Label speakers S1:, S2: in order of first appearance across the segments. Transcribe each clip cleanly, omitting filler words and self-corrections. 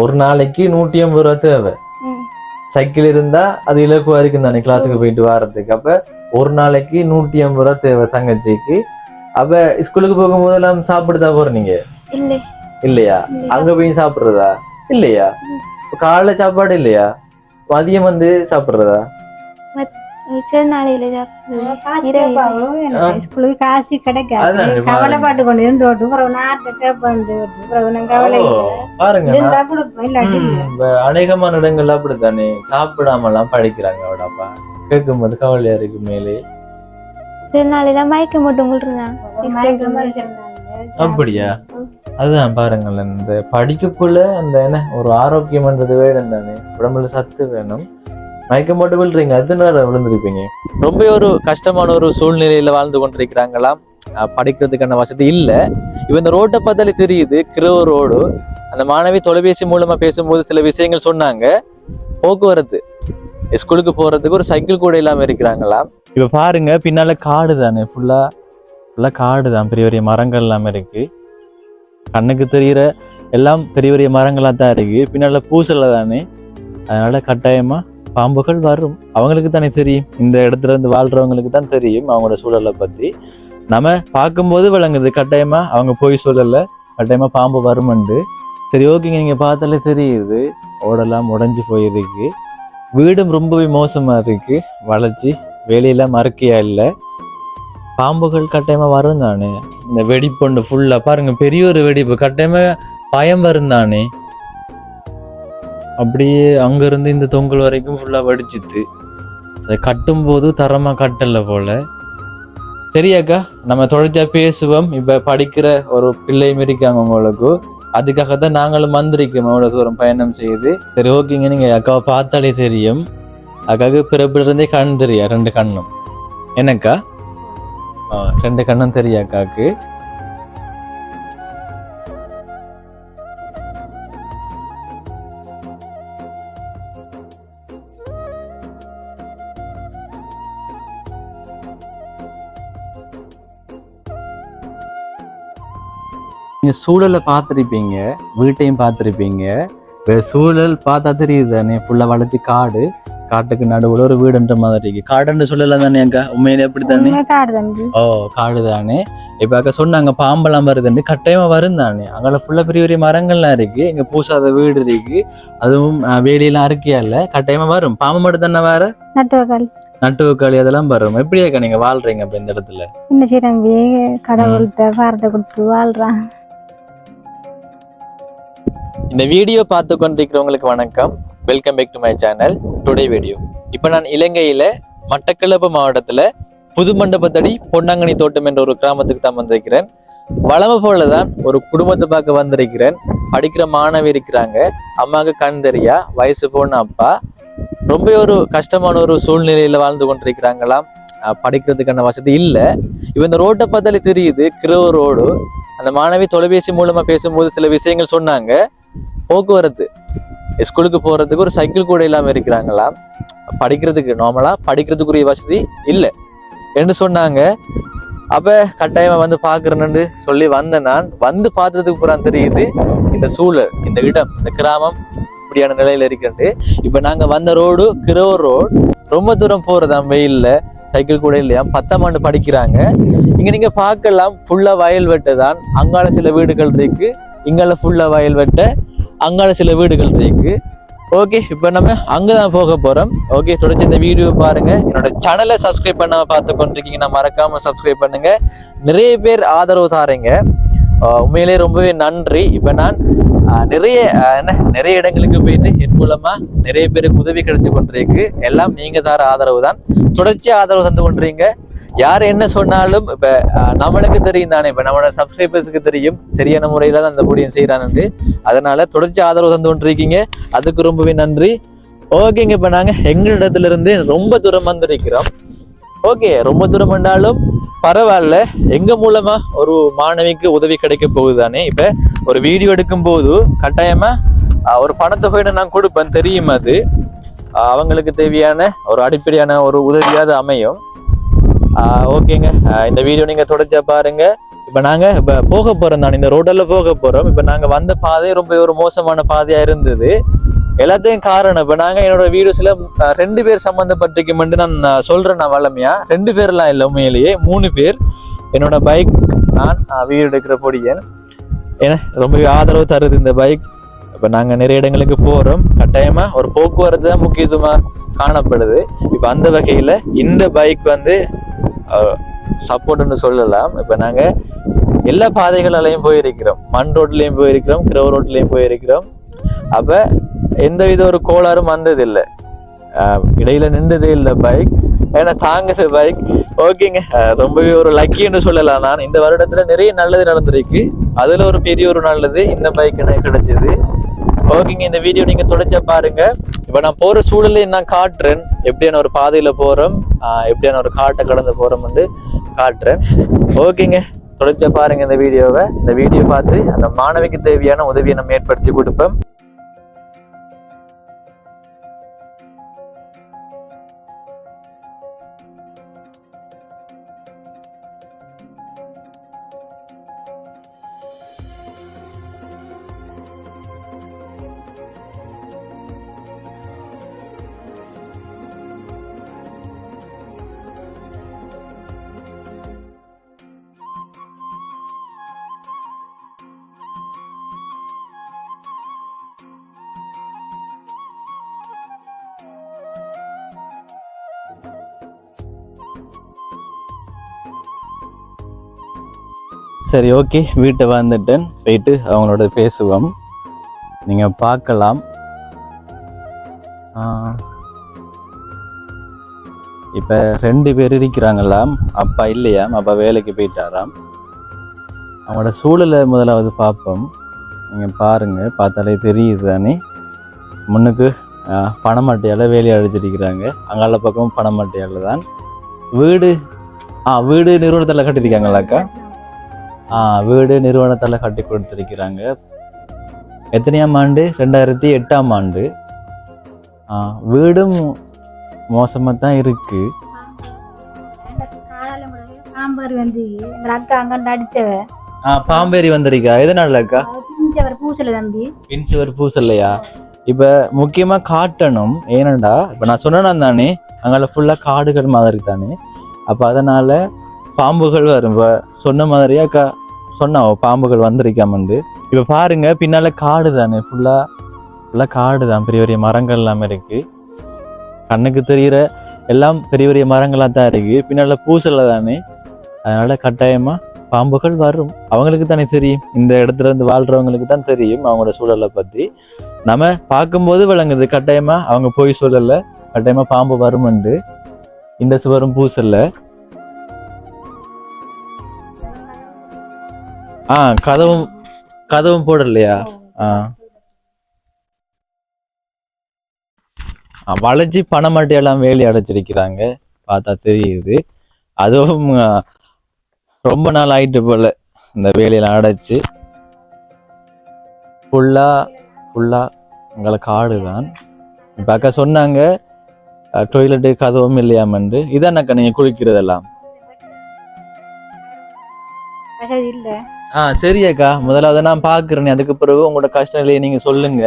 S1: ஒரு நாளைக்கு 150 ரூபா தேவை. சைக்கிள் இருந்தா அது இலக்குவா இருக்கும் தானே கிளாஸுக்கு போயிட்டு வர்றதுக்கு. அப்ப ஒரு நாளைக்கு 150 ரூபா தேவை தங்கச்சிக்கு. அப்ப ஸ்கூலுக்கு போகும்போது எல்லாம் சாப்பிடுதா போறீங்க? இல்லையா? அங்க போய் சாப்பிடுறதா? இல்லையா? காலைல சாப்பாடு இல்லையா? மதியம் வந்து சாப்பிடுறதா?
S2: ஸ்கூலுக்கு காசு கிடைக்காது. கவலைப்பாட்டு கொண்டு இருந்து
S1: பாருங்க, அநேகமான இடங்கள்ல அப்படித்தானே சாப்பிடாம எல்லாம் படிக்கிறாங்க. அவடாப்பா கேட்கும் போது கவலையா இருக்கு. மேலே
S2: மயக்க மட்டும்
S1: அப்படியா? அதுதான் பாருங்களேன், இந்த படிக்கக்குள்ள அந்த என்ன ஒரு ஆரோக்கியம்ன்றது வேணும் தானே, உடம்புல சத்து வேணும். மயக்கம் போட்டு விழுறீங்க, அதனால விழுந்திருப்பீங்க. ரொம்ப ஒரு கஷ்டமான ஒரு சூழ்நிலையில வாழ்ந்து கொண்டிருக்கிறாங்களாம். படிக்கிறதுக்கான வசதி இல்ல. இவ இந்த ரோட்டை பார்த்தாலே தெரியுது, கிரோ ரோடு. அந்த மாணவி தொலைபேசி மூலமா பேசும்போது சில விஷயங்கள் சொன்னாங்க. போக்குவரத்து ஸ்கூலுக்கு போறதுக்கு ஒரு சைக்கிள் கூட இல்லாம இருக்கிறாங்களாம். இப்ப பாருங்க, பின்னால காடு தானே, ஃபுல்லா காடு தான். பெரிய பெரிய மரங்கள் எல்லாமே இருக்கு. கண்ணுக்கு தெரிகிற எல்லாம் பெரிய பெரிய மரங்களா தான் இருக்கு. பின்னால பூசல தானே, அதனால கட்டாயமா பாம்புகள் வரும். அவங்களுக்கு தானே தெரியும், இந்த இடத்துல இருந்து வாழ்றவங்களுக்கு தான் தெரியும் அவங்களோட சூழலை பத்தி. நம்ம பார்க்கும்போது விளங்குது, கட்டாயமா அவங்க போய் சொல்லல, கட்டாயமா பாம்பு வருமெண்டு. சரி, ஓகேங்க. நீங்க பார்த்தாலே தெரியுது, ஓடெல்லாம் உடைஞ்சு போயிருக்கு. வீடும் ரொம்பவே மோசமா இருக்கு, வளைச்சி வேலையெல்லாம் மறக்கையா இல்லை. பாம்புகள் கட்டாயமா வரும் தானே. இந்த வெடிப்பொண்டு ஃபுல்லா பாருங்க, பெரிய ஒரு வெடிப்பு, கட்டாயமா பயம் வரும் தானே. அப்படியே அங்கிருந்து இந்த தொங்கல் வரைக்கும் ஃபுல்லா வெடிச்சிட்டு, அதை கட்டும் போது தரமா கட்டல போல. சரியாக்கா, நம்ம தொடர்ச்சியா பேசுவோம். இப்ப படிக்கிற ஒரு பிள்ளையும் இருக்காங்க உங்களுக்கு, அதுக்காகத்தான் நாங்களும் வந்திருக்கோம் அவ்வளவு தூரம் பயணம் செய்து. சரி, ஓகேங்க. நீங்க அக்காவை பார்த்தாலே தெரியும், அக்காவுக்கு பிறப்புல இருந்தே கண் தெரியா, 2 கண்ணும். என்னக்கா? 2 கண்ணும் தெரியா அக்காவுக்கு? நீங்க சூழலை பார்த்துருப்பீங்க, வீட்டையும் பார்த்துருப்பீங்க. சூழல் பார்த்தா தெரியுது தானே, ஃபுல்லா வளைச்சு காடு, காட்டுக்கு நடுவுல ஒரு வீடுன்ற மாதிரி இருக்கு. காடுன்னு சொல்லலாம் தானே அக்கா? உண்மையிலே எப்படி தானே? காடு தானே. இப்ப அக்கா சொன்னாங்க பாம்பெல்லாம் வருதுன்னு, கட்டாயமா வரும் தானே. அங்கே ஃபுல்லா பெரிய பெரிய மரங்கள்லாம் இருக்கு, இங்க பூசாத வீடு இருக்கு, அதுவும் வேலியெல்லாம் இருக்கியா இல்ல, கட்டாயமா வரும். பாம்பு மட்டும் தானே வேற நட்டுவக்காளி அதெல்லாம் வரும். எப்படியாக்கா நீங்க வாழ்றீங்க அப்ப இந்த இடத்துல?
S2: என்ன செய்யறாங்க, கடவுள்கிட்ட வார்த்தை கொடுத்து வாழ்றான்.
S1: இந்த வீடியோ பார்த்து கொண்டிருக்கிறவங்களுக்கு வணக்கம். Welcome back to my channel. Today video. இப்போ நான் இலங்கையில மட்டக்களப்பு மாவட்டத்துல புதுமண்டபத்தடி பொன்னாங்கனி தோட்டம் என்ற ஒரு கிராமத்துக்கு தான் வந்திருக்கிறேன். வளமை போலதான் ஒரு குடும்பத்தை பார்க்க வந்திருக்கிறேன். படிக்கிற மாணவி இருக்கிறாங்க, அம்மாவுக்கு கண் தெரியா, வயசு போன அப்பா. ரொம்ப ஒரு கஷ்டமான ஒரு சூழ்நிலையில வாழ்ந்து கொண்டிருக்கிறாங்களாம். படிக்கிறதுக்கான வசதி இல்ல. இவ இந்த ரோட்டை பார்த்தாலே தெரியுது, கிரோ ரோடு. அந்த மாணவி தொலைபேசி மூலமா பேசும்போது சில விஷயங்கள் சொன்னாங்க. போக்குவரத்து ஸ்கூலுக்கு போறதுக்கு ஒரு சைக்கிள் கூட இல்லாம இருக்கிறாங்களாம். படிக்கிறதுக்கு நார்மலா படிக்கிறதுக்குரிய வசதி இல்லை என்று சொன்னாங்க. அப்ப கட்டாயமா வந்து பாக்குறேன்னு சொல்லி வந்தேன். நான் வந்து பார்த்ததுக்கு புறம் தெரியுது இந்த சூழல், இந்த இடம், இந்த கிராமம் இப்படியான நிலையில இருக்குன்ட்டு. இப்ப நாங்க வந்த ரோடு கிரோ ரோடு. ரொம்ப தூரம் போறதாம், வெயில்ல, சைக்கிள் கூட இல்லையா. 10ஆம் ஆண்டு படிக்கிறாங்க. இங்க நீங்க பார்க்கலாம், ஃபுல்லா வயல் வெட்டை தான். அங்கால சில வீடுகள் இருக்கு, இங்கால ஃபுல்லா வயல் வெட்டை, அங்கால சில வீடுகள் இருக்கு. ஓகே, இப்போ நம்ம அங்கதான் போக போறோம். ஓகே, தொடர்ச்சி இந்த வீடியோ பாருங்க. என்னோட சேனலை சப்ஸ்கிரைப் பண்ணாம பார்த்து கொண்டிருக்கீங்கன்னா மறக்காம சப்ஸ்கிரைப் பண்ணுங்க. நிறைய பேர் ஆதரவு தாரீங்க, உண்மையிலே ரொம்பவே நன்றி. இப்ப நான் நிறைய இடங்களுக்கு போயிட்டு என் மூலமா நிறைய பேருக்கு உதவி கிடைச்சு கொண்டிருக்கு. எல்லாம் நீங்க தர ஆதரவு தான். தொடர்ச்சியா ஆதரவு தந்து கொண்டிருக்கீங்க. யார் என்ன சொன்னாலும் இப்ப நம்மளுக்கு தெரியும் தானே, இப்ப நம்மளோட சப்ஸ்கிரைபர்ஸுக்கு தெரியும் சரியான முறையில தான் அந்த வீடியோ செய்யறான்னு. அதனால தொடர்ச்சி ஆதரவு தந்து கொண்டிருக்கீங்க, அதுக்கு ரொம்பவே நன்றி. ஓகேங்க, இப்ப நாங்க எங்களிடத்துல இருந்து ரொம்ப தூரம் வந்திருக்கிறோம். ஓகே, ரொம்ப தூரம் வந்தாலும் பரவாயில்ல, எங்க மூலமா ஒரு மாணவிக்கு உதவி கிடைக்க போகுது தானே. இப்ப ஒரு வீடியோ எடுக்கும் போது கட்டாயமா ஒரு பணத்தொகைன்னு நான் கொடுப்பேன், தெரியும். அது அவங்களுக்கு தேவையான ஒரு அடிப்படையான ஒரு உதவியாவது அமையும். ஓகேங்க, இந்த வீடியோ நீங்க தொடர்ச்சியா பாருங்க. இப்போ நாங்கள் இப்போ போக போகிறோம் தான், இந்த ரோட்டில் போக போகிறோம். இப்போ நாங்கள் வந்த பாதை ரொம்ப ஒரு மோசமான பாதையாக இருந்தது. எல்லாத்தையும் காரணம் இப்போ நாங்கள் என்னோட வீடியோஸில் 2 பேர் சம்மந்தப்பட்டிருக்குமென்று நான் சொல்கிறேன். நான் வளமையாக 2 பேர்லாம் இல்லை, உண்மையிலேயே 3 பேர். என்னோட பைக், நான் வீடு எடுக்கிற பொடியன், ஏன்னா ரொம்பவே ஆதரவு தருது இந்த பைக். இப்போ நாங்கள் நிறைய இடங்களுக்கு போகிறோம். கட்டாயமாக ஒரு போக்குவரத்து தான் முக்கியத்துவமாக காணப்படுது. இப்போ அந்த வகையில் இந்த பைக் வந்து சப்போர்ட்னு சொல்லலாம். இப்போ நாங்கள் எல்லா பாதைகளாலையும் போயிருக்கிறோம், மண் ரோட்லேயும் போயிருக்கிறோம், கிரவ ரோட்லேயும் போயிருக்கிறோம். அப்போ எந்தவித ஒரு கோளாறும் வந்ததில்லை, இடையில நின்றதே இல்லை பைக். ஏன்னா தாங்குது பைக். ஓகேங்க, ரொம்பவே ஒரு லக்கின்னு சொல்லலாம். நான் இந்த வருடத்துல நிறைய நல்லது நடந்திருக்கு, அதுல ஒரு பெரிய ஒரு நல்லது இந்த பைக் எனக்கு கிடைச்சது. ஓகேங்க, இந்த வீடியோ நீங்க தொடச்சா பாருங்க. இப்ப நான் போற சூழலையும் நான் காட்டுறேன், எப்படியான ஒரு பாதையில போறோம், எப்படியான ஒரு காட்டை கடந்து போறோம் வந்து காட்டுறேன். ஓகேங்க, தொடச்சா பாருங்க இந்த வீடியோவை. இந்த வீடியோ பார்த்து அந்த மாணவிக்கு தேவையான உதவியை நம்ம ஏற்படுத்தி கொடுப்போம். சரி, ஓகே, வீட்டை வந்துட்டேன். போயிட்டு அவங்களோட பேசுவோம், நீங்கள் பார்க்கலாம். இப்போ 2 பேர் இருக்கிறாங்களாம், அப்பா இல்லையாம், அப்பா வேலைக்கு போயிட்டாராம். அவங்களோட சூழலை முதலாவது பார்ப்போம். நீங்கள் பாருங்கள், பார்த்தாலே தெரியுது தானே. முன்னுக்கு பணமட்டையால் வேலையை அடிச்சிருக்கிறாங்க, அங்கால பக்கம் பணமட்டையால் தான். வீடு வீடு நிறுவனத்தில் கட்டியிருக்காங்களாக்கா? வீடு நிறுவனத்தால் கட்டி கொடுத்துருக்கிறாங்க. எத்தனையாம் ஆண்டு? 2008ஆம் ஆண்டு. வீடும் மோசமாக தான் இருக்கு. பாம்பேரி வந்திருக்கா? எதனால அக்கா? பின்சுவர் பூசலையா? இப்போ முக்கியமாக காட்டணும். ஏனண்டா இப்போ நான் சொன்னேன்னா தானே, அங்கே ஃபுல்லாக காடுகள் மாதிரி தானே. அப்போ அதனால் பாம்புகள் வரும். இப்போ சொன்ன மாதிரியா சொன்னா பாம்புகள் வந்திருக்காமண்டு. இப்போ பாருங்க, பின்னால காடு தானே, ஃபுல்லாக காடு தான், பெரிய பெரிய மரங்கள் எல்லாமே இருக்கு. கண்ணுக்கு தெரிகிற எல்லாம் பெரிய பெரிய மரங்களாக தான் இருக்கு. பின்னால பூசலை தானே, அதனால கட்டாயமா பாம்புகள் வரும். அவங்களுக்கு தானே தெரியும், இந்த இடத்துல இருந்து வாழ்றவங்களுக்கு தான் தெரியும் அவங்களோட சூழலை பற்றி. நம்ம பார்க்கும்போது விளங்குது, கட்டாயமா அவங்க போய் சொல்லலை, கட்டாயமா பாம்பு வரும்ண்டு. இந்த சுவரும் பூசல்ல. கதவும் போடலையா? வளைச்சி பணமட்டையெல்லாம் வேலி அடைச்சிருக்கிறாங்க, பார்த்தா தெரியுது. அதுவும் ரொம்ப நாள் ஆயிட்டு போல இந்த வேலையெல்லாம் அடைச்சு. ஃபுல்லா உங்களை காடு தான். இப்போ அக்கா சொன்னாங்க டொய்லெட்டு கதவும் இல்லையாமண்டு. இதானக்கா நீங்கள் குளிக்கிறதெல்லாம்? சரி அக்கா, முதலாவது நான் பார்க்குறேன், அதுக்கு பிறகு உங்களோட கஷ்டம் இல்லையே நீங்கள் சொல்லுங்க.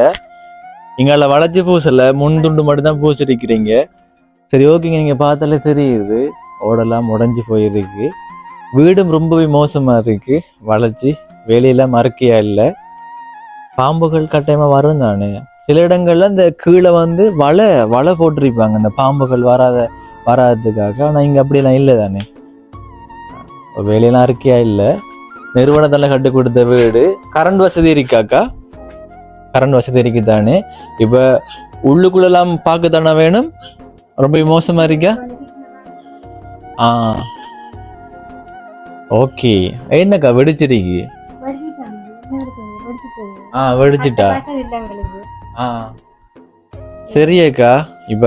S1: இங்கால வளைச்சி பூசலை, முன்துண்டு மட்டும் தான் பூசிருக்கிறீங்க. சரி, ஓகேங்க, நீங்கள் பார்த்தாலே தெரியுது ஓடெல்லாம் உடஞ்சி போயிருக்கு. வீடும் ரொம்பவே மோசமாக இருக்கு, வளைச்சி வேலையெல்லாம் மறக்கையா இல்லை. பாம்புகள் கட்டாயமாக வரும் தானே. சில இடங்கள்ல இந்த கீழே வந்து வலை போட்டிருப்பாங்க இந்த பாம்புகள் வராததுக்காக. ஆனால் இங்கே அப்படியெல்லாம் இல்லை தானே, வேலையெல்லாம் இருக்கையா இல்லை. நிறுவனத்தால் கட்டி கொடுத்த வீடு. கரண்ட் வசதி இருக்காக்கா? கரண்ட் வசதி இருக்கு தானே. இப்போ உள்ளுக்குள்ளெல்லாம் பார்க்க தானே வேணும், ரொம்ப மோசமா இருக்கா? ஓகே, என்னக்கா வெடிச்சிருக்கு? வெடிச்சிட்டா? சரியக்கா. இப்ப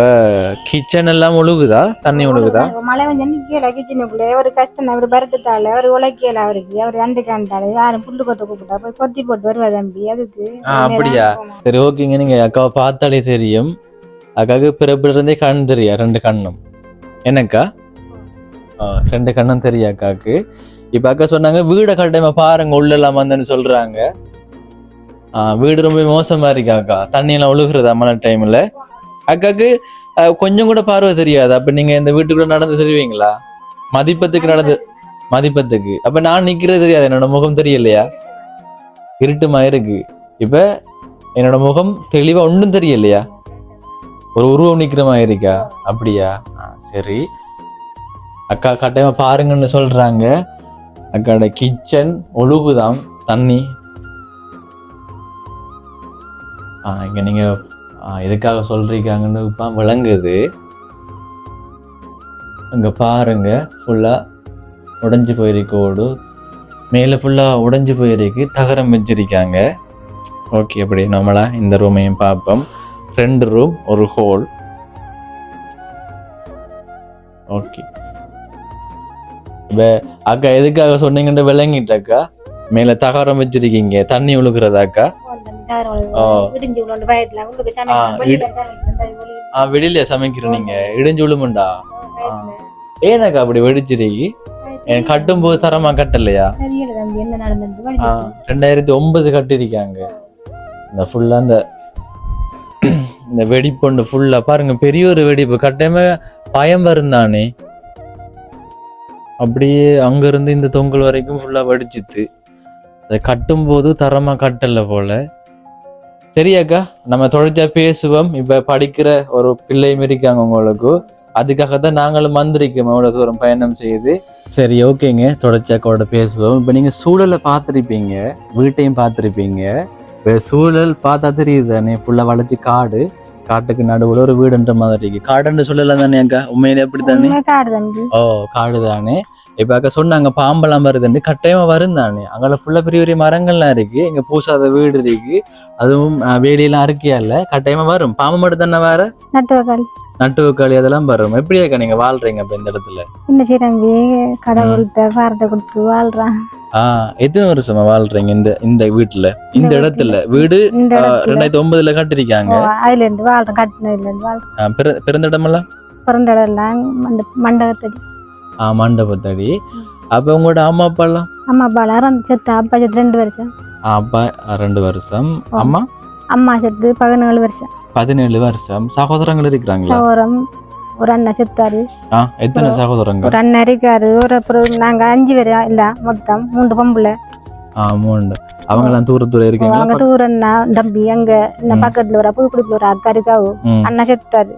S1: கிச்சன் எல்லாம் ஒழுகுதா? தண்ணி ஒழுகுதா?
S2: மழை வந்து நிக்கல கிச்சனுக்குள்ள. ஒரு கஷ்டம், அவர் பருத்துட்டால, அவர் உழைக்கல, அவருக்கு அவர் ரெண்டு காண்டால யாரும் புல்லு கொத்த கூப்பிட்டா போய் கொத்தி போட்டு வருவா தம்பி. அதுக்கு
S1: அப்படியா? சரி, ஓகேங்க. நீங்க அக்காவை பார்த்தாலே தெரியும், அக்காவுக்கு பிறப்புல இருந்தே கண் தெரியா, 2 கண்ணும். என்னக்கா? 2 கண்ணும் தெரியா அக்காவுக்கு. இப்ப அக்கா சொன்னாங்க வீடை கட்டாயமா பாருங்க உள்ள எல்லாம் வந்துன்னு சொல்றாங்க. வீடு ரொம்ப மோசமா இருக்கு அக்கா, தண்ணி எல்லாம் ஒழுகுறதா மழை டைம்ல. அக்காக்கு கொஞ்சம் கூட பார்வை தெரியாது. அப்ப நீங்க இந்த வீட்டுக்குள்ள நடந்து தெரிவீங்களா? மதிப்பத்துக்கு அப்ப நான் நிக்கிறது தெரியாது, என்னோட முகம் தெரியலையா? இருட்டுமா இருக்கு. இப்ப என்னோட முகம் தெளிவா ஒன்றும் தெரியலையா? ஒரு உருவம் நிக்கிற மாதிரி இருக்கா? அப்படியா? சரி அக்கா கட்டாயமா பாருங்கன்னு சொல்றாங்க. அக்காட கிச்சன் ஒழுகுதான் தண்ணி. இங்க நீங்க எதுக்காக சொல்றீங்கன்னு இப்ப விளங்குது. அங்க பாருங்க ஃபுல்லா உடைஞ்சு போயிருக்கு, ஓடு மேல ஃபுல்லா உடைஞ்சு போயிருக்கு, தகரம் வச்சிருக்காங்க. ஓகே, அப்படி நம்மளா இந்த ரூமையும் பார்ப்போம். 2 ரூம், ஒரு ஹோல். ஓகே, இப்ப அக்கா எதுக்காக சொன்னீங்கன்னு விளங்கிட்டாக்கா. மேல தகரம் வச்சிருக்கீங்க, தண்ணி ஒழுகுறதாக்கா? வெளியில சமைக்கிற நீங்க இடிஞ்சு விழுமுண்டா? ஏனாக்கா அப்படி வெடிச்சிருக்கி? கட்டும் போது தரமா கட்டலையா? 2009 கட்டிருக்காங்க. இந்த ஃபுல்லா இந்த வெடிப்பொண்டு ஃபுல்லா பாருங்க, பெரிய ஒரு வெடிப்பு. கட்டாயமா பயம் வருந்தானே. அப்படியே அங்க இருந்து இந்த தொங்கல் வரைக்கும் ஃபுல்லா வெடிச்சுது. அதை கட்டும் போது தரமா கட்டல போல. சரியாக்கா, நம்ம தொடர்ச்சியா பேசுவோம். இப்ப படிக்கிற ஒரு பிள்ளையும் இருக்காங்க உங்களுக்கு, அதுக்காகத்தான் நாங்களும் வந்திருக்கோம் அவ்வளவு தூரம் பயணம் செய்து. சரி, ஓகேங்க, தொடர்ச்சியாக்கோட பேசுவோம். இப்ப நீங்க சூழலை பார்த்துருப்பீங்க, வீட்டையும் பார்த்துருப்பீங்க. இப்ப சூழல் பார்த்தா தெரியுது தானே, ஃபுல்லா வளைச்சு காடு, காட்டுக்கு நடுவுல ஒரு வீடுன்ற மாதிரி இருக்கு. காடுன்னு சொல்லலாம் தானே அக்கா? உண்மையிலே எப்படி தானே? ஓ, காடு தானே. இப்ப அக்கா சொன்னாங்க பாம்பெல்லாம் வருதுன்னு. கட்டாயமா வரும் தானே. அங்கே ஃபுல்லா பெரிய பெரிய மரங்கள்லாம் இருக்கு, இங்க பூசாத வீடு இருக்கு, அதுவும் வேலியெல்லாம் அறுக்கியா இல்ல. கட்டாயமா வரும். பாம்பு மட்டும் தானே வேற? நட்டுவக்காளி அதெல்லாம் வரும். எப்படியாக்கா நீங்க வாழ்றீங்க அப்ப இந்த இடத்துல?
S2: கடவுள்கிட்ட வார்த்தை கொடுத்து வாழ்றான்.
S1: எத்தனை வருஷமா வாழ்றீங்க இந்த வீட்டுல, இந்த இடத்துல? வீடு 2009 கட்டிருக்காங்க.
S2: அதுல இருந்து வாழ்றேன், கட்டினதுல இருந்து வாழ்றேன்.
S1: பிறந்த இடமெல்லாம்?
S2: பிறந்த இடம் எல்லாம் மண்டபத்தடி.
S1: மண்டபத்தடி. அப்ப உங்களோட அம்மா அப்பா எல்லாம்?
S2: அம்மா அப்பா செத்து. அப்பா செத்து 2 வருஷம்.
S1: அப்பா 2 வருஷம்.
S2: அம்மா செத்து 17 வருஷம்.
S1: 17 வருஷம். சகோதரங்கள் இருக்கிறாங்களா?
S2: சகோதரம் ஒரு அண்ணன் செத்தாரு.
S1: எத்தனை சகோதரங்கள்?
S2: ஒரு அண்ணன் இருக்காரு. ஒரு அப்புறம் நாங்க 5 பேர் இல்ல, மொத்தம் 3 பொம்பளை.
S1: 3. அவங்க எல்லாம் தூர இருக்கீங்களா?
S2: அவங்க தூரன்னா தம்பி அங்க பக்கத்துல ஒரு புதுக்குடிப்புல ஒரு அக்கா இருக்காவு. அண்ணன் செத்தாரு.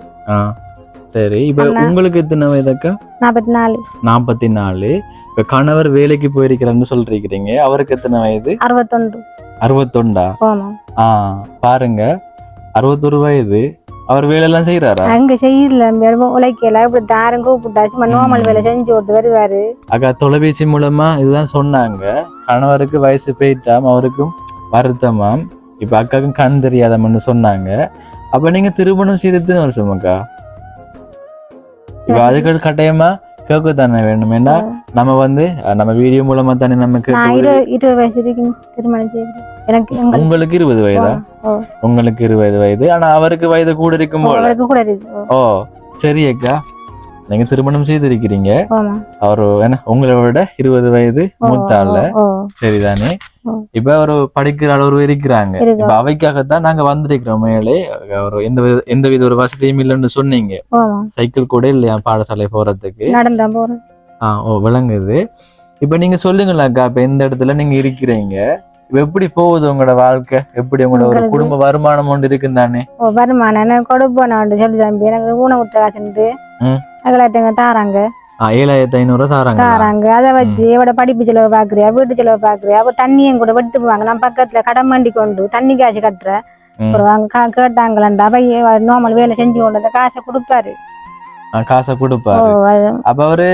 S1: சரி, இப்ப உங்களுக்கு எத்தனை வயதாக்கா?
S2: 44.
S1: 44. இப்ப கணவர் வேலைக்கு போயிருக்கிறான்னு சொல்றீங்க, அவருக்கு எத்தனை வயது?
S2: 61.
S1: 61. பாருங்க, 61 வயது. அவர் வேலை எல்லாம் செய்யறாரா?
S2: அங்க செய்யல, உழைக்கல. இப்படி தாரம் கூப்பிட்டா சும்மா நார்மல் வேலை செஞ்சு ஓட்டு வருவாரு.
S1: அக்கா தொலைபேசி மூலமா இதுதான் சொன்னாங்க, கணவருக்கு வயசு போயிட்டாம், அவருக்கும் வருத்தமாம். இப்ப அக்காவுக்கும் கண் தெரியாதம்னு சொன்னாங்க. அப்ப நீங்க திருமணம் செய்து எத்தனை வருஷம் அக்கா? இப்ப அதுக்கு கட்டாயமா கேட்க தானே வேணும். ஏன்னா நம்ம வீடியோ மூலமா தானே நமக்கு.
S2: 20 வயசு திருமணம் செய்யறேன்.
S1: உங்களுக்கு 20 வயதா? உங்களுக்கு 20 வயது. ஆனா அவருக்கு வயது கூட இருக்கும் போல. ஓ, சரி அக்கா, நீங்க திருமணம் செய்திருக்கிறீங்க. அவரு என்ன உங்களை விட 20 வயது மூத்தால. சரிதானே. இப்ப ஒரு படிக்கிற அளவு இருக்கிறாங்க. இப்ப அவைக்காகத்தான் நாங்க வந்திருக்கிறோம். மேலே ஒரு எந்தவித ஒரு வசதியும் இல்லைன்னு சொன்னீங்க. சைக்கிள் கூட இல்லையா பாடசாலை போறதுக்கு? விளங்குது. இப்ப நீங்க சொல்லுங்களா அக்கா, இப்ப எந்த இடத்துல நீங்க இருக்கிறீங்க, எப்படி போகுது உங்களோட வாழ்க்கை? எப்படி உங்களோட ஒரு குடும்ப வருமானம் ஒன்று இருக்குன்னு தானே?
S2: வருமானம் கொடுப்போம் சொல்லி தம்பி. எனக்கு ஊனமுற்ற காசுண்டு தாராங்க.
S1: 7500 தாராங்க.
S2: அதை வச்சு எவ்வளோ படிப்பு செலவு பாக்குறியா, வீட்டு செலவு பாக்குறியா? அப்ப தண்ணியும் கூட வெட்டு போவாங்க. நான் பக்கத்துல கடமாண்டி கொண்டு தண்ணி காசு கட்டுறேன். கேட்டாங்களாண்டா பைய நார்மல் வேலை செஞ்சு கொண்டு காசை கொடுப்பாரு.
S1: காசை கொடுப்பாரு. அப்ப அவரு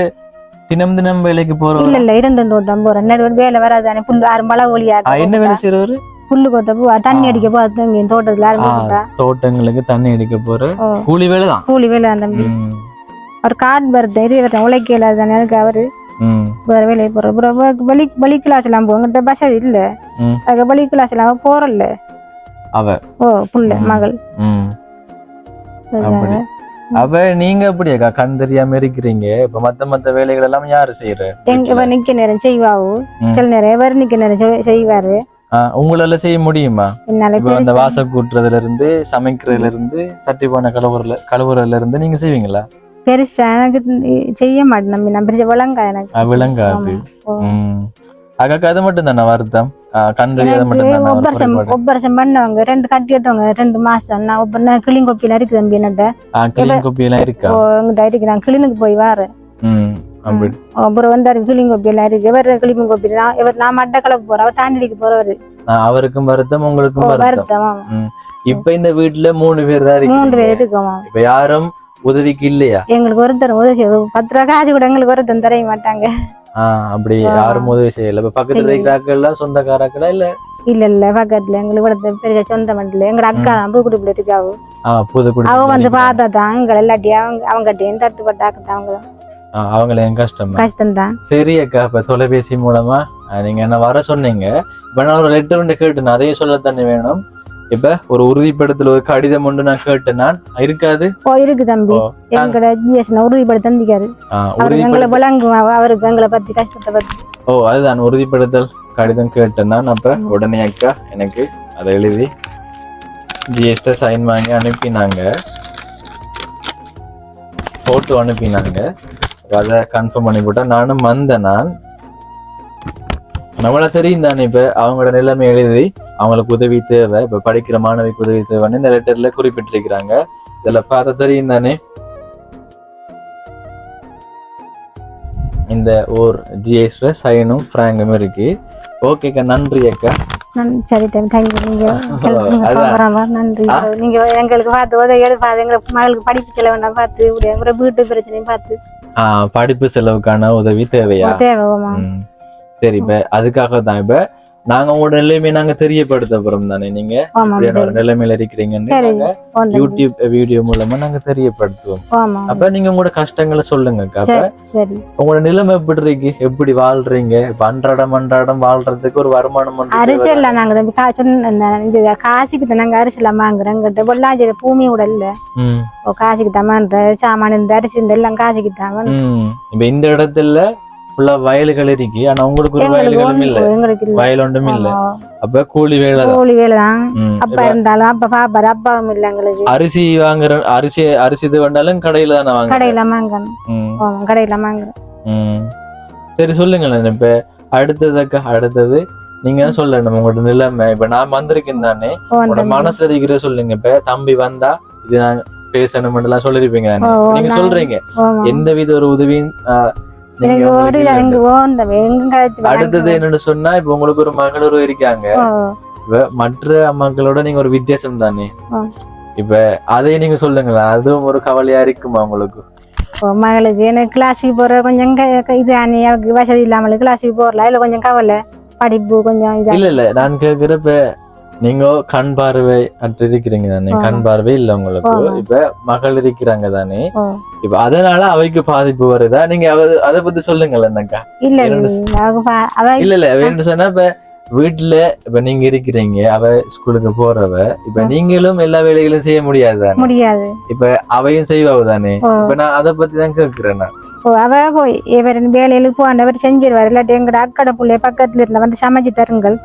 S1: தினம் வேலைக்கு போறோம்?
S2: இல்ல 2 தோட்டம் போறேன். வேலை வராதானே, புல்லு 6 மழை ஒளியா.
S1: என்ன வேலை செய்யறவரு?
S2: புல்லு கொத்த போ, தண்ணி அடிக்க போ. தோட்டத்துல
S1: தோட்டங்களுக்கு தண்ணி அடிக்க போற கூலி வேலை தான். கூலி வேலை தம்பி.
S2: அவர் கார்டு வருது உழைக்கல தானே அவரு. வேற வேலையை போற வலி கிளாஸ் எல்லாம் போங்கிட்ட பஸ் இல்ல. அதுக்கு வலி கிளாஸ் எல்லாம் போறல அவ. புள்ள மகள்.
S1: அப்ப நீங்க எப்படி அக்கா கண் தெரியாம இருக்கிறீங்க? இப்ப மத்த வேலைகள் எல்லாம் யாரு செய்யற?
S2: எங்க நிக்க நேரம் செய்வாவு, சில நேரம் எவர் நிக்க நேரம் செய்வாரு.
S1: உங்களால செய்ய முடியுமா?
S2: என்னால
S1: இப்ப அந்த வாசல் கூட்டுறதுல இருந்து சமைக்கிறதுல இருந்து சட்டி பானை கழுவுறதுல இருந்து நீங்க செய்வீங்களா?
S2: பெருசா எனக்கு செய்ய மாட்டேன். நம்ம விளங்கா எனக்கு
S1: விளங்காது. அக்காக்கு அது மட்டும் தானே வருத்தம்? கண் தெரியாத மட்டும் தானே?
S2: ஒப்பரசம் பண்ணவங்க 2 கட்டி எடுத்தவங்க 2 மாசம். நான் ஒப்ப கிளிங்கொப்பியில இருக்கு தம்பி என்னட்ட.
S1: கிளிங்கொப்பியெல்லாம் இருக்கா?
S2: எங்கிட்ட இருக்கு. நான் கிளினுக்கு போய் வரேன். அப்புறம் வந்து கிளிங்கொப்பியெல்லாம் இருக்கு. எவர் கிளிங்கொப்பியா இவர் நான் மட்டக்களப்பு போறேன், அவர் தாண்டிக்கு போறவரு. அவருக்கும்
S1: வருத்தம் உங்களுக்கும்
S2: வருத்தம்.
S1: இப்ப இந்த வீட்டுல 3 பேர் தான் இருக்கு.
S2: 3 பேர் இருக்கோம்.
S1: இப்ப யாரும் உதவிக்கு இல்லையா?
S2: எங்களுக்கு ஒருத்தர் உதவி 10 ரூபா காசு கூட எங்களுக்கு ஒருத்தர் தர மாட்டாங்க.
S1: அப்படி யாரும் உதவி செய்யல. இப்ப பக்கத்துல இருக்கிறாக்கள் சொந்தக்காராக்களா இல்ல?
S2: இல்ல பக்கத்துல எங்களுக்கு ஒருத்தர் பெரிய சொந்த மண்டல எங்க அக்கா தான் புதுக்குடிப்புல இருக்காவு. அவ வந்து பார்த்தாதான் எங்களை எல்லாட்டியும் அவங்ககிட்டயும் தட்டுப்பட்டாங்க.
S1: அவங்கள கஷ்டம்
S2: தான்.
S1: சரி அக்கா, இப்ப தொலைபேசி மூலமா நீங்க என்ன வர சொன்னீங்க. இப்ப நான் ஒரு லெட்டர் ஒன்று கேட்டேன், அதையும் சொல்லத்தானே வேணும். இப்ப ஒரு உறுதிப்படுத்தல் ஒரு கடிதம் ஒன்று நான் கேட்டேன். நான் இருக்காது
S2: இருக்கு தம்பி. எங்களோட ஜிஎஸ்ல உறுதிப்படுத்த தந்திக்காரு. எங்களை விளங்கும் அவருக்கு எங்களை பத்தி கஷ்டத்தை பத்தி.
S1: அதுதான் உறுதிப்படுத்தல் கடிதம் கேட்டேன் நான். அப்ப உடனே அக்கா எனக்கு அதை எழுதி ஜிஎஸ்ட சைன் வாங்கி அனுப்பினாங்க, போட்டோ அனுப்பினாங்க. அதை கன்ஃபார்ம் பண்ணி போட்டா நானும் வந்தேன். நான் நம்மள தெரியும் தானே இப்ப அவங்களோட நிலைமை எழுதி அவங்களுக்கு உதவி தேவை, இப்ப படிக்கிற மாணவிக்கு உதவி தேவைன்னு இந்த லெட்டர்ல குறிப்பிட்டிருக்கிறாங்க. இதுல பார்த்த தெரியும் தானே இந்த ஒரு ஜிஎஸ்ல சைனும் பிராங்கும் இருக்கு. ஓகேக்கா, நன்றி அக்கா.
S2: சரி தேங்க்யூ. நீங்க நன்றி. நீங்க எங்களுக்கு பார்த்து உதவி பார்த்து எங்களுக்கு மகளுக்கு படிப்பு செலவு பார்த்து வீட்டு பிரச்சனையும் பார்த்து
S1: படிப்பு செலவுக்கான உதவி தேவையா? சரி, இப்ப அதுக்காக தான் இப்ப நாங்க உங்களோட நிலைமை நாங்க தெரியப்படுத்த போறோம் தானே. நீங்க நிலைமையில இருக்கிறீங்கன்னு யூடியூப் வீடியோ மூலமா நாங்க தெரியப்படுத்துவோம். அப்ப நீங்க உங்களோட கஷ்டங்களை சொல்லுங்க. அப்ப உங்களோட நிலைமை எப்படி இருக்கு, எப்படி வாழ்றீங்க? இப்ப அன்றாடம் வாழ்றதுக்கு ஒரு வருமானம்
S2: அரிசி நாங்க காசுக்கு நாங்க அரிசி எல்லாம் வாங்குறோம். பொள்ளாச்சி பூமி கூட இல்ல, காசுக்கு தான் சாமான இந்த அரிசி எல்லாம் காசுக்கு தான்.
S1: இப்ப இந்த இடத்துல வயல்கள் இருக்கு, ஆனா உங்களுக்கு ஒரு வயல்களும் இல்ல, வயல் ஒன்றும் இல்ல. அப்ப கூலி வேலைதான்.
S2: அப்பா இருந்தாலும் அப்பா பாப்பாரு, அப்பாவும் இல்ல எங்களுக்கு.
S1: அரிசி வாங்குற அரிசி இது வேண்டாலும் கடையில தானே வாங்க?
S2: கடையில வாங்கணும், கடையில வாங்குறோம்.
S1: சரி சொல்லுங்களேன். இப்ப அடுத்தது நீங்க சொல்லணும் உங்களோட நிலைமை. இப்ப நான் வந்திருக்கேன் தானே, உங்களோட மனசுல இருக்கிற சொல்லுங்க. இப்ப தம்பி வந்தா இது நான் பேசணும் எல்லாம் சொல்லிருப்பீங்க. நீங்க சொல்றீங்க எந்த வித ஒரு உதவியும். அடுத்தது என்னன்னு சொன்னா, இப்ப உங்களுக்கு ஒரு மகளூர் இருக்காங்க. இப்ப மற்ற அம்மாக்களோட நீங்க ஒரு வித்தியாசம் தானே. இப்ப அதையும் நீங்க சொல்லுங்களா, அதுவும் ஒரு கவலையா இருக்குமா உங்களுக்கு?
S2: மகளுக்கு எனக்கு கிளாஸுக்கு போற கொஞ்சம் இது அவருக்கு வசதி இல்லாம கிளாஸுக்கு போறல, இதுல கொஞ்சம் கவலை. படிப்பு கொஞ்சம்
S1: இல்ல நான் கேக்குறப்ப நீங்க கண் பார்வை அற்று இருக்கிறீங்க தானே, கண் பார்வை இல்ல உங்களுக்கு. இப்ப மகள் இருக்கிறாங்க தானே, இப்ப அதனால அவைக்கு பாதிப்பு வருதா? நீங்க அதை பத்தி சொல்லுங்களேன் என்னக்கா. இல்ல வேணும் சொன்னா, இப்ப வீட்டுல இப்ப நீங்க இருக்கிறீங்க, அவ ஸ்கூலுக்கு போறவ, இப்ப நீங்களும் எல்லா வேலைகளும் செய்ய முடியாது. இப்ப அவையும் செய்வாவு தானே. இப்ப நான் அதை பத்தி தான் கேக்குறேன்.
S2: அவ போய் இவர் வேலையில போனவர் செஞ்சிருவாரு. இல்லாட்டி எங்கட அக்கடை பிள்ளைய பக்கத்துல இருந்த வந்து சமைச்சு தருங்கள்.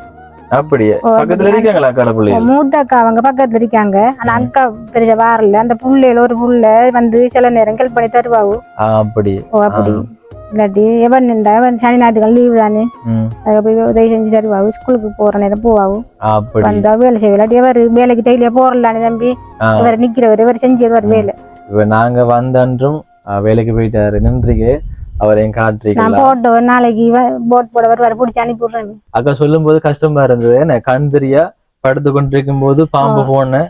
S1: அப்படியே பக்கத்துல இருக்காங்களா அக்கா பிள்ளைய?
S2: மூத்த அக்கா அவங்க பக்கத்துல இருக்காங்க. ஆனா அக்கா பெரிய வாரல, அந்த புள்ளையில ஒரு புள்ள வந்து சில நேரம் ஹெல்ப் பண்ணி தருவாவு.
S1: அப்படி
S2: இல்லாட்டி எவன் நின்றா சனி ஞாயிற்றுக்கிழமை லீவு தானே, போய் உதவி செஞ்சு தருவாவு. ஸ்கூலுக்கு போற நேரம் போவாவு, வந்தா வேலை செய்ய. இல்லாட்டி எவர் வேலைக்கு டெய்லியா போறலான்னு தம்பி இவர் நிக்கிறவர், இவர் செஞ்சவர் வேலை.
S1: இப்ப நாங்க வந்தன்றும் வேலைக்கு போயிட்டாரு, நன்றிக்கு அவரையும் காட்டுறீங்க.
S2: போட்டோ நாளைக்கு போட் போட வருவாரு, பிடிச்சி அனுப்பி விடுறேன்.
S1: அக்கா சொல்லும் போது கஷ்டமா இருந்தது. என்ன கண் தெரியா படுத்து கொண்டிருக்கும் போது பாம்பு போன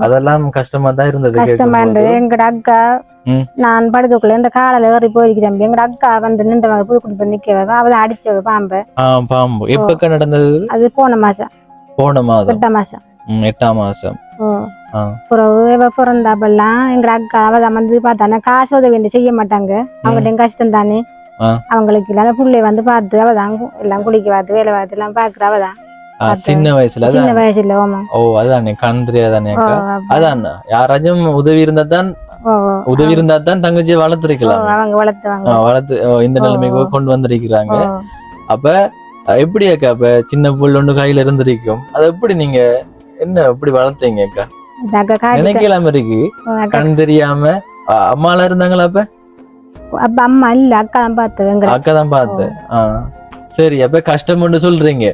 S1: அதெல்லாம் கஷ்டமா தான் இருந்தது.
S2: கஷ்டமா இருந்தது. எங்கட அக்கா நான் படுத்துக்குள்ள இந்த காலையில ஏறி போயிருக்கிறேன். எங்கட அக்கா வந்து நின்ற புது குடிப்ப நிக்க அவதான் அடிச்சது பாம்பு.
S1: பாம்பு எப்ப நடந்தது?
S2: அது போன மாசம்
S1: 8ஆம் மாசம்.
S2: பிறந்தாப்பெல்லாம் எங்க அக்கா அவதான் வந்து பார்த்தானே, காசு உதவி செய்ய மாட்டாங்க, அவங்கள்ட்ட கஷ்டம் தானே அவங்களுக்கு. இல்லாத புள்ளை வந்து பார்த்து அவதான் எல்லாம் குளிக்க பார்த்து வேலை பார்த்து எல்லாம் பாக்குற அவதான்
S1: சின்ன வயசுல.
S2: சின்ன வயசுல
S1: அதானே கண் தெரியாதானே. அதான் யாராச்சும் உதவி இருந்தா தான்
S2: ஓ
S1: உதவி இருந்தா தான் தங்கச்சியை வளர்த்துருக்கலாம்.
S2: அவங்க வளர்த்துவாங்க.
S1: வளர்த்து இந்த நிலைமைக்கு கொண்டு வந்திருக்கிறாங்க. அப்ப எப்படி அக்கா இப்ப சின்ன புல் ஒன்று கையில இருந்திருக்கும், அதை எப்படி நீங்க என்ன எப்படி வளர்த்தீங்க அக்கா? நினைக்கலாம இருக்கு, கண் தெரியாம. அம்மாலாம் இருந்தாங்களா அப்ப?
S2: அப்ப அம்மா இல்ல, அக்கா தான் பார்த்தேன்.
S1: அக்கா தான் பார்த்தேன். சரி, அப்ப கஷ்டம் சொல்றீங்க.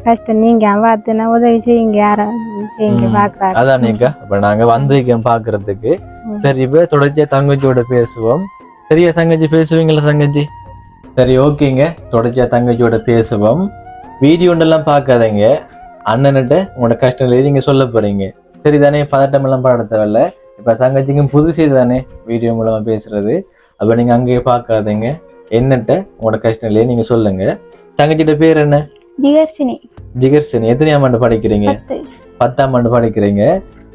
S2: கஷ்டம் நீங்க பார்த்துனா உதவி செய்யுங்க, யாராவது செய்யுங்க பாக்குறாங்க.
S1: அதானேக்கா இப்ப நாங்க வந்திருக்கோம் பாக்குறதுக்கு. சரி, இப்ப தொடர்ச்சியா தங்கச்சியோட பேசுவோம். சரியா தங்கச்சி, பேசுவீங்களா தங்கச்சி? சரி, ஓகேங்க, தொடர்ச்சியா தங்கச்சியோட பேசுவோம். வீடியோ ஒன்றெல்லாம் பார்க்காதீங்க, அண்ணன்கிட்ட உங்களோட கஷ்டங்களை நீங்க சொல்ல போறீங்க. சரிதானே? பதட்டம் எல்லாம் பாட தேவையில்ல. இப்ப தங்கச்சிக்கும் புதுசு தானே வீடியோ மூலமா பேசுறது. அப்ப நீங்க அங்கேயே பார்க்காதீங்க, என்னட்ட உங்களோட கஷ்டங்களே நீங்க சொல்லுங்க. தங்கச்சியோட பேர் என்ன?
S2: ஜிகர்சினி.
S1: ஜிகர்சினி. எத்தனையாம் ஆண்டு படிக்கிறீங்க? 10ஆம் ஆண்டு படிக்கிறீங்க.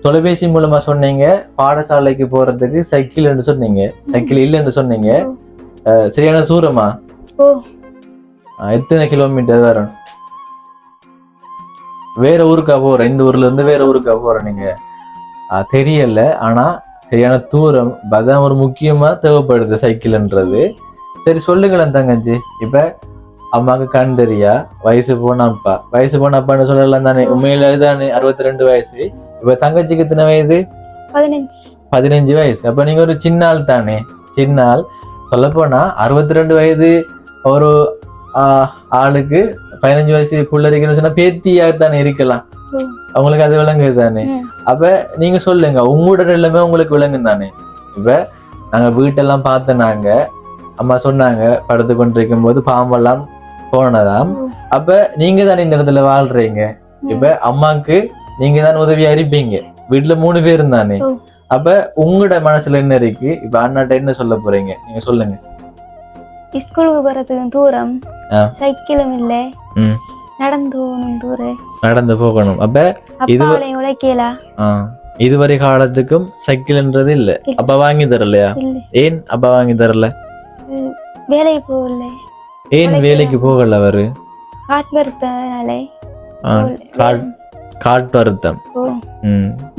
S1: தொலைபேசி மூலமா சொன்னீங்க பாடசாலைக்கு போறதுக்கு சைக்கிள் சொன்னீங்க, சைக்கிள் இல்லைன்னு சொன்னீங்க. சரியான தூரமா? எத்தனை கிலோமீட்டர் வரும்? வேற ஊருக்கா போற? இந்த ஊர்ல இருந்து வேற ஊருக்கா போற நீங்க? தெரியல, ஆனா சரியான தூரம். அதான் ஒரு முக்கியமா தேவைப்படுது சைக்கிள்ன்றது. சரி, சொல்லுங்களேன் தங்கச்சி. இப்ப அம்மாவுக்கு கண் தெரியா, வயசு போன அப்பான்னு சொல்லலாம் தானே? உண்மையில தானே 62 வயசு. இப்ப தங்கச்சிக்கு எத்தனை வயது? 15 வயசு. அப்ப நீங்க ஒரு சின்ன ஆள் தானே? சின்ன ஆள். சொல்ல போனா 62 வயது ஒரு ஆளுக்கு 15 வயசு புள்ளரிக்கணும்னு சொன்னா பேத்தியாகத்தானே இருக்கலாம். அவங்களுக்கு அது விளங்குது தானே? அப்ப நீங்க சொல்லுங்க, உங்களோட நிலைமை உங்களுக்கு விளங்கும் தானே? இப்ப நாங்க வீட்டெல்லாம் பார்த்தனாங்க, அம்மா சொன்னாங்க படுத்து கொண்டிருக்கும் போது பாம்பெல்லாம் போனதாம். அப்ப நீங்க தானே இந்த இடத்துல வாழ்றீங்க. இப்ப அம்மாக்கு நீங்க தானே உதவியா இருப்பீங்க. வீட்டுல 3 பேர் தானே? அப்ப உங்களோட மனசுல என்ன இருக்கு? இப்ப அண்ணாட்ட என்ன சொல்ல போறீங்க? நீங்க சொல்லுங்க.
S2: ஸ்கூலுக்கு போறதுக்கு தூரம், சைக்கிளும் இல்ல, நடந்து போகணும். அப்ப
S1: இதுவரை காலத்துக்கும் சைக்கிள்ன்றது இல்ல. அப்ப வாங்கி தரலையா? ஏன் அப்ப வாங்கி தரல?
S2: வேலைக்கு போகல.
S1: ஏன் வேலைக்கு போகல? அவரு காட்டு வருத்தம்.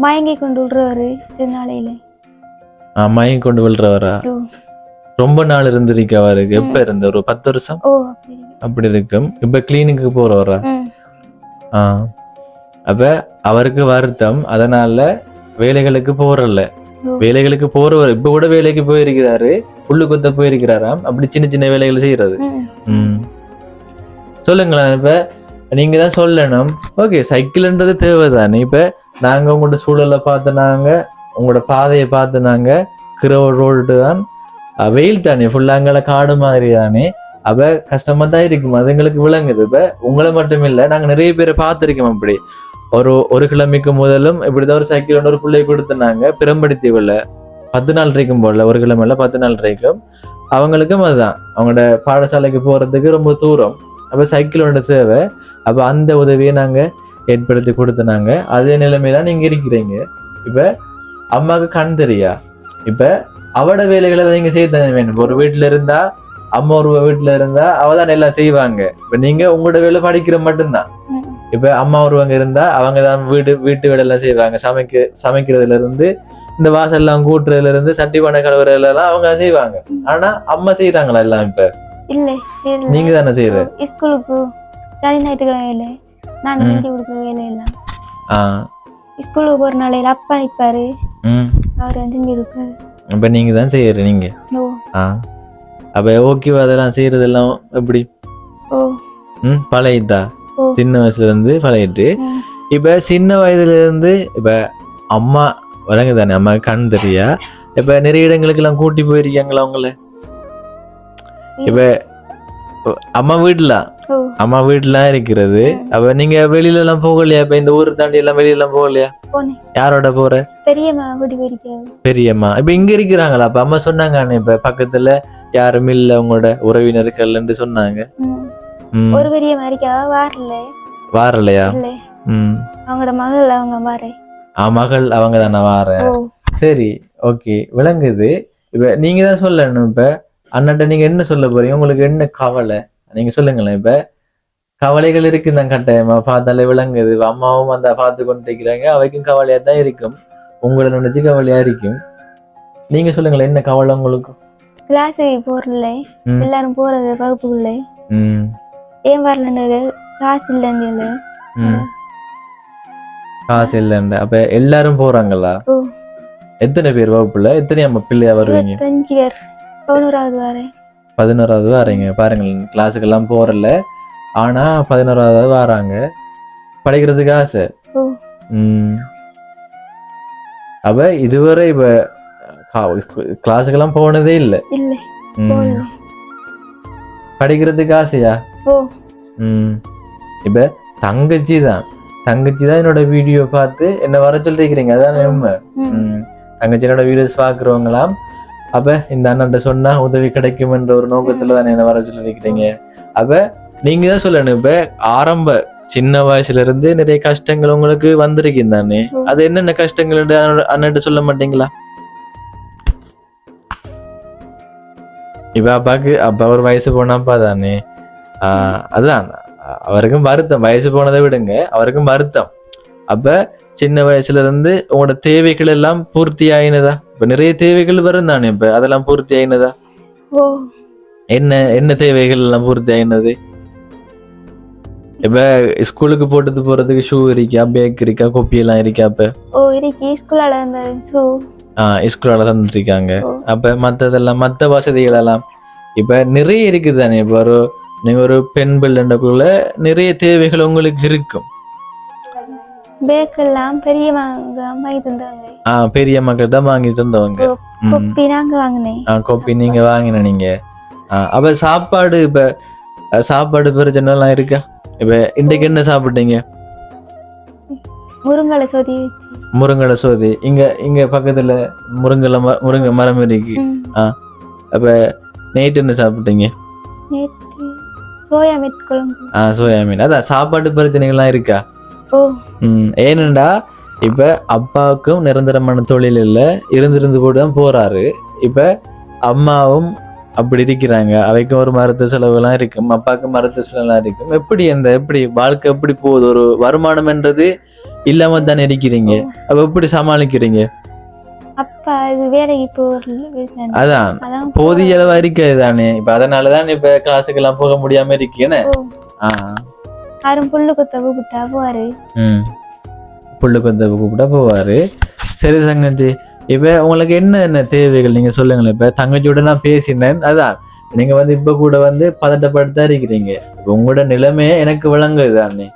S2: மயங்கி கொண்டு விடுறவரு நாளையில.
S1: மயங்கி கொண்டு விடுறவரா? ரொம்ப நாள் இருந்திருக்கு அவருக்கு. எப்ப இருந்த? ஒரு 10 வருஷம் அப்படி இருக்கும். இப்ப கிளினிக்கு போறவரா? அப்ப அவருக்கு வருத்தம், அதனால வேலைகளுக்கு போறல. வேலைகளுக்கு போறவர் இப்ப கூட வேலைக்கு போயிருக்கிறாரு, புல்லு கொத்த போயிருக்கிறாராம். அப்படி சின்ன சின்ன வேலைகள் செய்யறது. சொல்லுங்களேன். இப்ப நீங்க தான் சொல்லணும். ஓகே, சைக்கிள்ன்றது தேவைதானே? இப்ப நாங்க உங்களோட சூழலை பார்த்து, நாங்க உங்களோட பாதையை பார்த்து, நாங்க கிரவ ரோடு தான், வெயில் தானே, ஃபுல்லாங்கள காடு மாதிரி தானே. அப்ப கஷ்டமா தான் இருக்கும், அது எங்களுக்கு விளங்குது. இப்ப உங்களை மட்டும் இல்ல, நாங்க நிறைய பேரை பார்த்திருக்கோம். அப்படி ஒரு கிழமைக்கு முதலும் இப்படிதான் ஒரு சைக்கிள் ஒரு பிள்ளை கொடுத்துனாங்க பிரம்படுத்தி கொள்ள. 10 நாள் இருக்கும் போல, ஒரு கிழமையில 10 நாள் இருக்கும். அவங்களுக்கும் அதுதான், அவங்களோட பாடசாலைக்கு போறதுக்கு ரொம்ப தூரம். அப்ப சைக்கிளோட தேவை. அப்ப அந்த உதவியை நாங்க ஏற்படுத்தி கொடுத்தனாங்க. அதே நிலைமையில நீங்க இருக்கிறீங்க. இப்ப அம்மாவுக்கு கண் தெரியா? இப்ப அவட வேலைகளை நீங்க செய்ய வேணும். ஒரு வீட்டுல இருந்தா, அம்மா ஒரு வீட்டுல இருந்தா அவதான் எல்லாம் செய்வாங்க. இப்ப நீங்க உங்களோட வேலை படிக்கிற மட்டும்தான். இப்ப அம்மா ஒருவங்க இருந்தா அவங்க தான் வீட்டு வேலை எல்லாம் செய்வாங்க. சமைக்கிறதுல இருந்து, இந்த வாசல்லாம் கூட்டுறதுல இருந்து, சட்டி பானை கழுவுறதுல எல்லாம் அவங்க செய்வாங்க. ஆனா அம்மா செய்யறாங்களா எல்லாம்? இப்ப
S2: இல்ல,
S1: நீங்க தானே செய்யற.
S2: ஸ்கூலுக்கு சனி ஞாயிற்றுக்கிழமை வேலை, நாங்க செஞ்சு கொடுக்குற வேலை எல்லாம். ஸ்கூலுக்கு போற நாளையில அப்பா நிப்பாரு, அவர் செஞ்சு கொடுப்பாரு.
S1: அப்ப நீங்க தான் செய்யற. நீங்க அப்ப ஓகேவா? அதெல்லாம் செய்யறதெல்லாம் எப்படி? பழையதா? சின்ன வயசுல இருந்து பழகிட்டு. இப்ப சின்ன வயதுல இருந்து இப்ப அம்மா வழங்குதானே, அம்மா கண் தெரியா? இப்ப நிறைய இடங்களுக்கு எல்லாம் கூட்டி போயிருக்காங்களா அவங்கள? இப்ப அம்மா வீட்டுல இருக்கிறது. அப்ப நீங்க வெளியில எல்லாம் போகலையா? இப்ப இந்த ஊரு தாண்டி எல்லாம் வெளியில எல்லாம் போகலையா? யாரோட போற?
S2: பெரியம்மா கூட்டி போயிருக்காங்க.
S1: பெரியம்மா இப்ப இங்க இருக்கிறாங்களா? அப்ப அம்மா சொன்னாங்க இப்ப பக்கத்துல யாரும் இல்ல உங்களோட உறவினர்கள் சொன்னாங்க.
S2: ஒரு பெரியம்மா இருக்கா,
S1: வாரலையா?
S2: அவங்களோட மகள் அவங்க வாரே.
S1: மகள் அவங்க தானே வார. சரி, ஓகே, விளங்குது. இப்ப நீங்க தான் சொல்லணும். இப்ப அண்ணாட்ட நீங்க என்ன சொல்ல போறீங்க? உங்களுக்கு என்ன கவலை? நீங்க சொல்லுங்களேன். இப்ப கவலைகள் இருக்கு தான், கட்டாயமா பார்த்தாலே விளங்குது. அம்மாவும் அந்த பார்த்து கொண்டு இருக்கிறாங்க, அவைக்கும் கவலையா தான் இருக்கும். உங்களை நினைச்சு கவலையா இருக்கும். நீங்க சொல்லுங்களேன், என்ன கவலை உங்களுக்கு?
S2: கிளாஸுக்கு போறல எல்லாரும் போறது வகுப்புக்குள்ள ஏன் வரலன்னு காசு இல்லைன்னு.
S1: காசு இல்லைன்னு அப்ப எல்லாரும் போறாங்களா? எத்தனை பேர் வகுப்புல? எத்தனை அம்மா பிள்ளையா வருவீங்க?
S2: 5 பேர். 11வது வரேன்.
S1: 11வது வரீங்க. பாருங்களேன், கிளாஸுக்கு எல்லாம் போறல, ஆனா 11வது வராங்க. படிக்கிறதுக்கு ஆசை. அப்ப இதுவரை இப்ப கிளாஸுக்கெல்லாம் போனதே இல்லை. படிக்கிறதுக்கு ஆசையா? இப்ப தங்கச்சி தான் என்னோட வீடியோ பார்த்து என்ன வர சொல்லிருக்கிறீங்க. அதான் உண்மை. தங்கச்சி என்னோட வீடியோஸ் பாக்குறவங்களாம் அப்ப இந்த அண்ணன் சொன்னா உதவி கிடைக்கும் என்ற ஒரு நோக்கத்துல தானே என்ன வர சொல்லிருக்கிறீங்க. அப்ப நீங்க தான் சொல்லணும், இப்ப ஆரம்ப சின்ன வயசுல இருந்து நிறைய கஷ்டங்கள் உங்களுக்கு வந்திருக்கீங்க தானே, அது என்னென்ன கஷ்டங்கள் அண்ணன் சொல்ல மாட்டீங்களா? இப்ப அப்பா ஒரு வயசு போனாப்பா தானே, அதுதான் அவருக்கும் வருத்தம். வயசு போனதை விடுங்க, அவருக்கும் வருத்தம். அப்ப சின்ன வயசுல இருந்து உங்களோட தேவைகள் எல்லாம் பூர்த்தி ஆயினதா? இப்ப நிறைய தேவைகள் வரும் தானே, இப்ப அதெல்லாம் பூர்த்தி ஆயினதா? என்ன தேவைகள் எல்லாம் பூர்த்தி ஆயினது? இப்ப ஸ்கூலுக்கு போட்டு போறதுக்கு ஷூ இருக்கா, பேக் இருக்கா, கொப்பி எல்லாம் இருக்கா? இப்ப ஸ்கூலால தந்துட்டு இருக்காங்க. அப்ப மத்ததெல்லாம் மத்த வசதிகள் எல்லாம் இப்ப நிறைய இருக்குது தானே. இப்ப நீங்க ஒரு பெண் பிள்ளைக்குள்ள நிறைய தேவைகள் உங்களுக்கு இருக்கும். பெரிய மக்கள் தான் வாங்கி தந்தவங்க. கொப்பி நீங்க வாங்கினீங்க. அப்ப சாப்பாடு, இப்ப சாப்பாடு பிரச்சனை எல்லாம் இருக்கா? இப்ப இன்றைக்கு என்ன சாப்பிட்டீங்க? முருங்கலை சோதி. இங்க பக்கத்துல முருங்கை மரம் இருக்கு. அப்ப நைட் என்ன சாப்பிட்டீங்க? சோயா மீன். அதான் சாப்பாடு பிரச்சனைகள்லாம் இருக்கா? ஏனெண்டா இப்ப அப்பாவுக்கும் நிரந்தரமான தொழில் இல்ல, இருந்து கூட தான் போறாரு. இப்ப அம்மாவும் அப்படி இருக்கிறாங்க, அவைக்கும் ஒரு மருத்துவ செலவு எல்லாம் இருக்கும், அப்பாவுக்கு மருத்துவ செலவு எல்லாம் இருக்கும். எப்படி வாழ்க்கை எப்படி போகுது? ஒரு வருமானம் என்றது இல்லாம தானே இருக்கிறீங்க. அப்ப எப்படி சமாளிக்கிறீங்க? அதான் போதிய அளவா இருக்காது தானே. இப்ப அதனாலதான் இப்ப கிளாஸுக்கு எல்லாம் போக முடியாம இருக்கேன்னு. புல்லு கொத்த கூப்பிட்டா போவாரு. சரி தங்கச்சி, இப்ப உங்களுக்கு என்ன தேவைகள் நீங்க சொல்லுங்களேன். இப்ப தங்கச்சியோட நான் பேசினேன், அதான் நீங்க இப்ப கூட பதட்டப்படுத்தா இருக்கிறீங்க. இப்ப உங்களோட நிலைமையே எனக்கு விளங்குது தானே.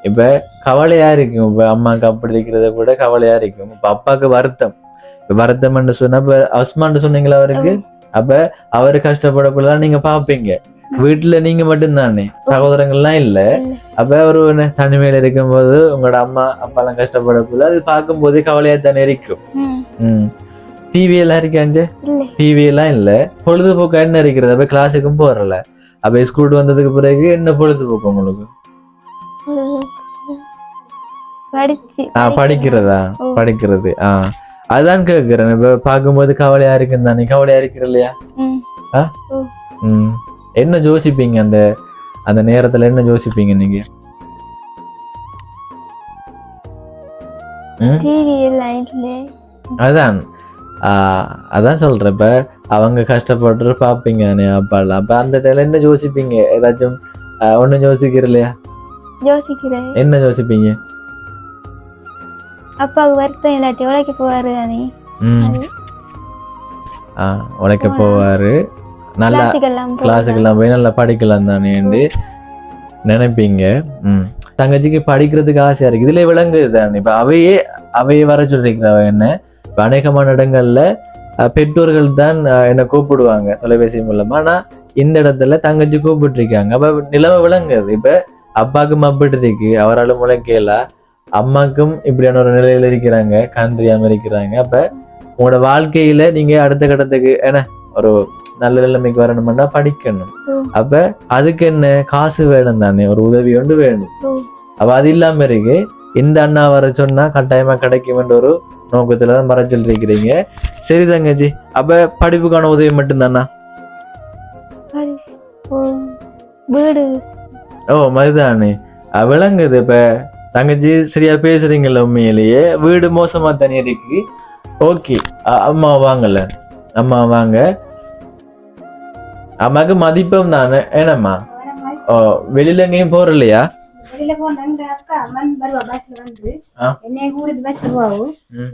S1: இப்ப கவலையா இருக்கும். இப்ப அம்மாவுக்கு அப்படி இருக்கிறத கூட கவலையா இருக்கும். இப்ப அப்பாவுக்கு வருத்தம் சொன்னா இப்ப அஸ்மான் சொன்னீங்களா அவருக்கு. அப்ப அவரு கஷ்டப்படக்குள்ள நீங்க பாப்பீங்க. வீட்டுல நீங்க மட்டும்தானே, சகோதரங்கள்லாம் இல்ல. அப்ப ஒரு தனிமையில இருக்கும்போது உங்களோட அம்மா அப்பா எல்லாம் கஷ்டப்படக்குள்ள அது பார்க்கும் போதே கவலையா தானே இருக்கும். டிவி எல்லாம் இருக்காங்க? டிவி எல்லாம் இல்ல. பொழுதுபோக்கு என்ன இருக்கிறது? அப்ப கிளாஸுக்கும் போறல. அப்ப ஸ்கூல் வந்ததுக்கு பிறகு என்ன பொழுதுபோக்கு உங்களுக்கு? படிக்கிறதா? படிக்கிறது. அதான் கேக்குறேன். இப்ப பார்க்கும்போது கவலையா இருக்குன்னு தானே. கவலையா இருக்கிற இல்லையா? என்ன யோசிப்பீங்க அந்த நேரத்துல? என்ன யோசிப்பீங்க நீங்க? அதான் சொல்றேன். இப்ப அவங்க கஷ்டப்பட்டு பாப்பீங்க அப்பாலாம். அப்ப அந்த டைம்ல என்ன யோசிப்பீங்க? ஏதாச்சும் ஒண்ணும் யோசிக்கிற இல்லையா? என்ன யோசிப்பீங்க?
S2: அப்பாவுக்கு வருத்தம் இல்லாட்டி உழைக்க போவாரு தானே.
S1: உழைக்க போவாரு, நல்லா கிளாஸுக்கெல்லாம் போய் நல்லா படிக்கலாம் தானே நினைப்பீங்க. தங்கச்சிக்கு படிக்கிறதுக்கு ஆசையா இருக்கு, இதுல விளங்குது தானே. இப்ப அவையே வர சொல்லிருக்கிறவ என்ன. இப்ப அநேகமான இடங்கள்ல பெற்றோர்கள் தான் என்ன கூப்பிடுவாங்க தொலைபேசி மூலமா. ஆனா இந்த இடத்துல தங்கச்சி கூப்பிட்டு இருக்காங்க. அப்ப நிலவ விளங்குது. இப்ப அப்பாவுக்கும் அப்படி இருக்கு, அவரால் முளைக்கல. அம்மாக்கும் இப்படியான ஒரு நிலையில இருக்கிறாங்க, கண் தெரியாம இருக்கிறாங்க. அப்ப உங்களோட வாழ்க்கையில நீங்க அடுத்த கட்டத்துக்கு என்ன ஒரு நல்ல நிலைமைக்கு வரணும்னா படிக்கணும். அப்ப அதுக்கு என்ன காசு வேணும் தானே, ஒரு உதவி ஒன்று வேணும். அப்ப அது இல்லாம இருக்கு. இந்த அண்ணா வர சொன்னா கட்டாயமா கிடைக்கும் என்ற ஒரு நோக்கத்துலதான் வர சொல்லிருக்கிறீங்க. சரி தங்கச்சி, அப்ப படிப்புக்கான உதவி மட்டும்தானா? மதுதானே விளங்குது. இப்ப தங்கச்சி சரியா பேசுறீங்கல்ல, உண்மையிலேயே வீடு மோசமா தானே இருக்கு. ஓகே. அம்மா வாங்கல, அம்மா வாங்க. அம்மாக்கு மதிப்பம் தானே ஏனம்மா? வெளியில எங்கேயும் போற இல்லையா?
S2: வெளியில போனாங்க அக்கா அம்மன் வருவா பஸ்ல வந்து என்னைய கூட்டிட்டு பஸ்ல போவாவு.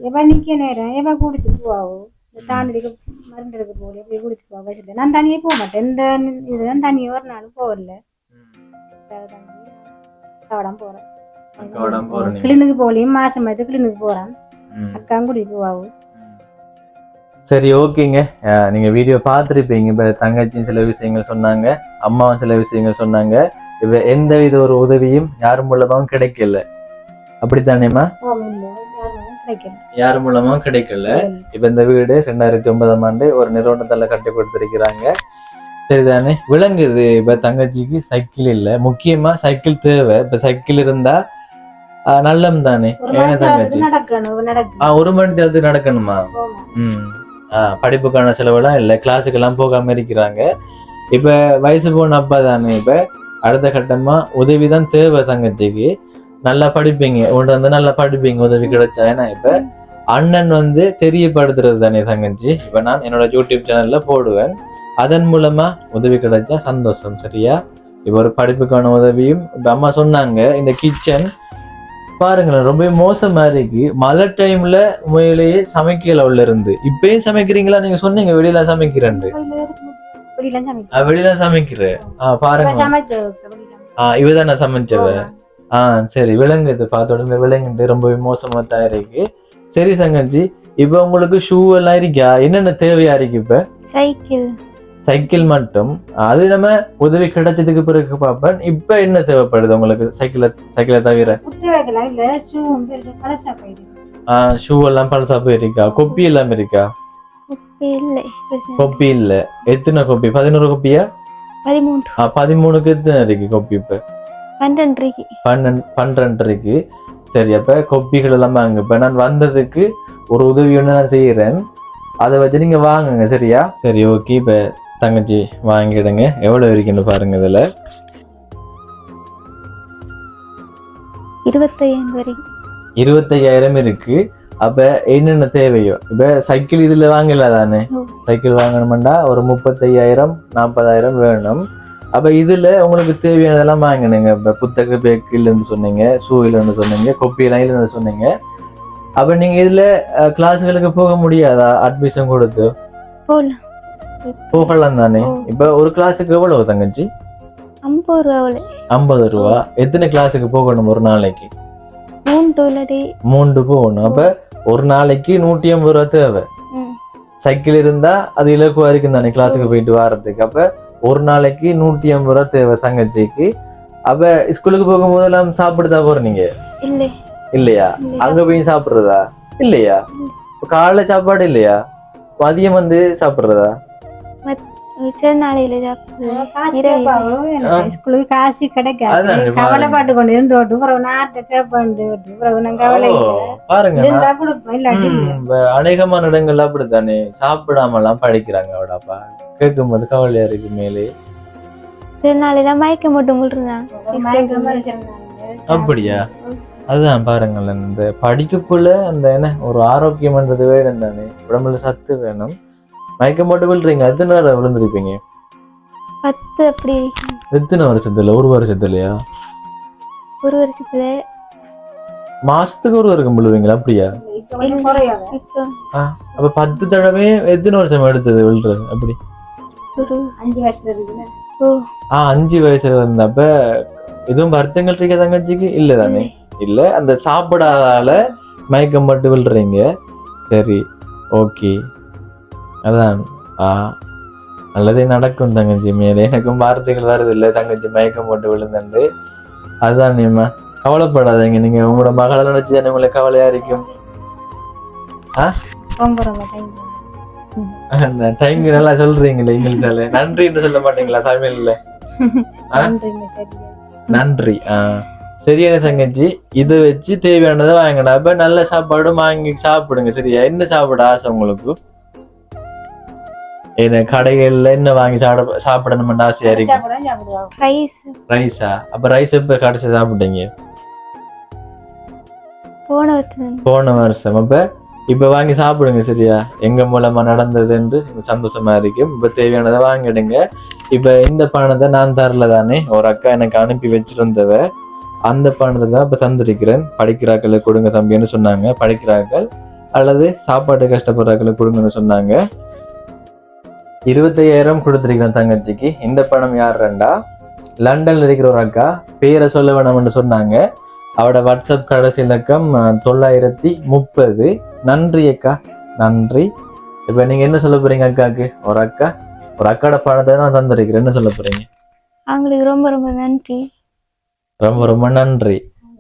S2: எப்ப நிக்க நேரம் எப்ப கூட்டிட்டு போவாவு. தாண்டிக்கு மருந்து எடுக்க போகல எப்படி கூட்டிட்டு போவா பஸ்ல. நான் தனியே போக மாட்டேன். இந்த இதுதான் தனியே ஒரு நாள் போகல. அக்காவோட போறேன். கிளிந்துக்கு போகலையும் மாசம் பார்த்து கிளிந்துக்கு போறான். அக்கா கூட்டிட்டு போவாவு.
S1: சரி, ஓகேங்க. நீங்க வீடியோ பார்த்துருப்பீங்க. இப்போ தங்கச்சியும் சில விஷயங்கள் சொன்னாங்க, அம்மாவும் சில விஷயங்கள் சொன்னாங்க. இப்போ எந்த வித ஒரு உதவியும் யார் மூலமாவும் கிடைக்கல, அப்படித்தானேம்மா? யார் மூலமாவும் கிடைக்கல. இப்ப இந்த வீடு 2009ஆம் ஆண்டு ஒரு நிறுவனத்தால கட்டி கொடுத்திருக்கிறாங்க. சரிதானே? விளங்குது. இப்ப தங்கச்சிக்கு சைக்கிள் இல்ல, முக்கியமா சைக்கிள் தேவை. இப்ப சைக்கிள் இருந்தா நல்லம் தானே. ஏன்னா தங்கச்சி 1 மணி நேரத்துக்கு நடக்கணுமா? படிப்புக்கான செலவெல்லாம் இல்லை, கிளாஸுக்கெல்லாம் போகாம இருக்கிறாங்க. இப்ப வயசு போன அப்பா தானே. இப்ப அடுத்த கட்டமா உதவிதான் தேவை தங்கச்சிக்கு. நல்லா படிப்பீங்க, உன்ட்டு வந்து நல்லா படிப்பீங்க உதவி கிடைச்சா. ஏன்னா இப்ப அண்ணன் வந்து தெரியப்படுத்துறது தானே தங்கச்சி. இப்ப நான் என்னோட யூடியூப் சேனல்ல போடுவேன், அதன் மூலமா உதவி கிடைச்சா சந்தோஷம். சரியா? இப்ப ஒரு படிப்புக்கான உதவியும். இப்ப அம்மா சொன்னாங்க இந்த கிச்சன் பாருங்களேன் ரொம்ப மோசமா இருக்கு. மழை டைம்ல உண்மையிலேயே சமைக்கல உள்ள இருந்து. இப்பயும் சமைக்கிறீங்களா? நீங்க சொன்னீங்க வெளியில சமைக்கிறேன். வெளியில சமைக்கிற பாருங்க. இவதான சமைச்சவ. சரி, விலங்குது பார்த்த உடனே விலங்குட்டு ரொம்பவே மோசமா தான் இருக்கு. சரி தங்கச்சி, இப்ப உங்களுக்கு ஷூ எல்லாம் இருக்கா? என்னென்ன தேவையா இருக்கு? இப்ப சைக்கிள் மட்டும். அது நம்ம உதவி கிடைச்சதுக்கு பிறகு பார்ப்பேன். இப்ப என்ன தேவைப்படுது உங்களுக்கு? சைக்கிளை தவிர ஷூ எல்லாம் பழசா போயிருக்கா? கொப்பி எல்லாம் இருக்கா? கொப்பி இல்ல. எத்தனை கொப்பி? 11 கொப்பியா? 13க்கு எத்தனை இருக்கு கொப்பி? இப்ப 12 இருக்கு. சரி, அப்ப கொப்பிகள் எல்லாம் வாங்க. இப்ப நான் வந்ததுக்கு ஒரு உதவி ஒண்ணு நான் செய்யறேன், அதை வச்சு நீங்க வாங்குங்க. சரியா? சரி, ஓகே. இப்ப தங்கச்சி வாங்கிடுங்க. எவ்வளவு இருக்குன்னு பாருங்க. இதுல 25,000 இருக்கு. அப்ப என்னென்ன தேவையோ, இப்ப சைக்கிள் இதுல வாங்கல தானே. சைக்கிள் வாங்கணும்டா ஒரு 35,000 40,000 வேணும். அப்ப இதுல உங்களுக்கு தேவையானதெல்லாம் வாங்கினுங்க. இப்ப புத்தக பேக் இல்லைன்னு சொன்னீங்க, ஷூ இல்லைன்னு சொன்னீங்க, கொப்பி எல்லாம் இல்லைன்னு சொன்னீங்க. அப்ப நீங்க இதுல கிளாஸுகளுக்கு போக முடியாதா? அட்மிஷன் கொடுத்து போகலாம் தானே. இப்ப ஒரு கிளாஸுக்கு எவ்வளவு தங்கச்சி? 50 ரூபா. எத்தனை கிளாஸுக்கு போகணும் ஒரு நாளைக்கு? 3 போகணும். அப்ப ஒரு நாளைக்கு 150 ரூபா தேவை. சைக்கிள் இருந்தா அது இலக்குவா இருக்கும் தானே கிளாஸுக்கு போயிட்டு வர்றதுக்கு. அப்ப ஒரு நாளைக்கு 150 ரூபா தேவை தங்கச்சிக்கு. அப்ப ஸ்கூலுக்கு போகும்போது எல்லாம் சாப்பிட்டுதான் போறீங்க இல்லையா? அங்க போய் சாப்பிடுறதா இல்லையா? காலைல சாப்பாடு இல்லையா? மதியம் வந்து சாப்பிடுறதா?
S2: காசு கிடைக்காது. கவலைப்பாட்டு கொண்டு இருந்து
S1: அநேகமான இடங்கள்ல அப்படித்தானே சாப்பிடாம எல்லாம் படிக்கிறாங்க. அவடாப்பா கேட்கும்போது கவலையா இருக்கு. மேலே அப்படியா? அதுதான் பாருங்களேன், இந்த படிக்கக்குள்ள அந்த என்ன ஒரு ஆரோக்கியம்ன்றது வேணும் தானே, உடம்புல சத்து வேணும். மயக்கம் போட்டு விழுறீங்க. எத்தனை நேரம் விழுந்திருப்பீங்க?
S2: 10. அப்படி
S1: எத்தனை வருஷத்துல? ஒரு வருஷத்துலயா?
S2: ஒரு வருஷத்துல
S1: மாசத்துக்கு ஒரு வருஷம் விழுவீங்களா? அப்படியா? அப்ப 10 தடவை எத்தனை வருஷம் எடுத்தது விழுறது? அப்படி
S2: 5 வயசுல இருக்குல்ல.
S1: 5 வயசுல இருந்தப்ப எதுவும் வருத்தங்கள் இருக்க தங்கச்சிக்கு இல்ல தானே? இல்ல, அந்த சாப்பிடாதால மயக்கம் போட்டு விழுறீங்க. சரி, ஓகே. அதான் நல்லதே நடக்கும் தங்கச்சி. மேலே எனக்கும் வார்த்தைகள் வருது இல்லை தங்கச்சி மயக்கம் போட்டு விழுந்தண்டு. அதுதான் நீமா கவலைப்படாதீங்க. நீங்க உங்களோட மகளை நினைச்சு தானே உங்களுக்கு கவலையா இருக்கும். டைம் நல்லா சொல்றீங்களே இங்கிலீஷ்ல. நன்றின்னு சொல்ல மாட்டீங்களா தமிழ்ல? நன்றி. சரியான தங்கச்சி, இதை வச்சு தேவையானதை வாங்கிடா. அப்ப நல்ல சாப்பாடு வாங்கி சாப்பிடுங்க. சரியா? என்ன சாப்பிட ஆசை உங்களுக்கு? என்ன கடைகள்ல என்ன வாங்கி சாப்பிடணும்னு ஆசையா இருக்கு? ரைஸா? அப்ப ரைஸ் எப்ப கடைசி சாப்பிட்டீங்க?
S2: போன வருஷம்.
S1: அப்ப இப்ப வாங்கி சாப்பிடுங்க சரியா, எங்க மூலமா நடந்தது என்று சந்தோஷமா இருக்கும். இப்ப தேவையானதை வாங்கிடுங்க. இப்ப இந்த பணத்தை நான் தரல தானே, ஒரு அக்கா எனக்கு அனுப்பி வச்சிருந்தவ, அந்த பணத்தை தான் இப்ப தந்திருக்கிறேன். படிக்கிறாக்களை கொடுங்க தம்பின்னு சொன்னாங்க, படிக்கிறாக்கள் அல்லது சாப்பாட்டு கஷ்டப்படுறாக்களை கொடுங்கன்னு சொன்னாங்க. 25,000 கொடுத்திருக்கிறேன் தங்கச்சிக்கு. இந்த பணம் யாருண்டா, லண்டன்ல இருக்கிற ஒரு அக்கா, பேரை சொல்ல வேணாம்னு சொன்னாங்க. அவட வாட்ஸ்அப் கடைசி இலக்கம் 930. நன்றி அக்கா, நன்றி. இப்ப நீங்க என்ன சொல்ல போறீங்க அக்காக்கு? ஒரு அக்காட பணத்தை நான் தந்திருக்கிறேன், என்ன சொல்ல போறீங்க?
S2: அவங்களுக்கு ரொம்ப ரொம்ப நன்றி.
S1: ரொம்ப ரொம்ப நன்றி.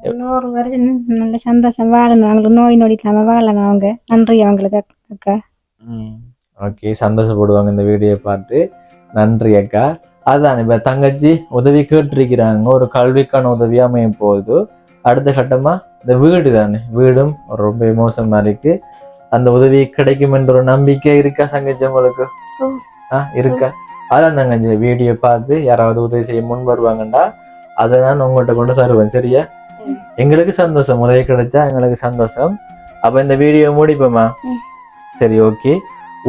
S2: இன்னொரு வருஷம் நல்ல சந்தோஷம் வாழணும், அவங்களுக்கு நோய் நொடி இல்லாம வாழணும். அவங்க நன்றி அவங்களுக்கு அக்கா.
S1: ஓகே, சந்தோஷப்படுவாங்க இந்த வீடியோ பார்த்து. நன்றி அக்கா. அதான் இப்ப தங்கச்சி உதவி கேட்டிருக்கிறாங்க, ஒரு கல்விக்கான உதவி அமையும் போது. அடுத்த கட்டமா இந்த வீடு தானே, வீடும் ரொம்ப மோசமா இருக்கு. அந்த உதவி கிடைக்கும் என்ற ஒரு நம்பிக்கை இருக்கா தங்கச்சி உங்களுக்கு? இருக்கா? அதான் தங்கச்சி வீடியோ பார்த்து யாராவது உதவி செய்ய முன் வருவாங்கண்டா அதை நான் உங்கள்கிட்ட கொண்டு தருவேன் சரியா. எங்களுக்கு சந்தோஷம், உதவி கிடைச்சா எங்களுக்கு சந்தோஷம். அப்ப இந்த வீடியோ முடிப்போமா? சரி, ஓகே.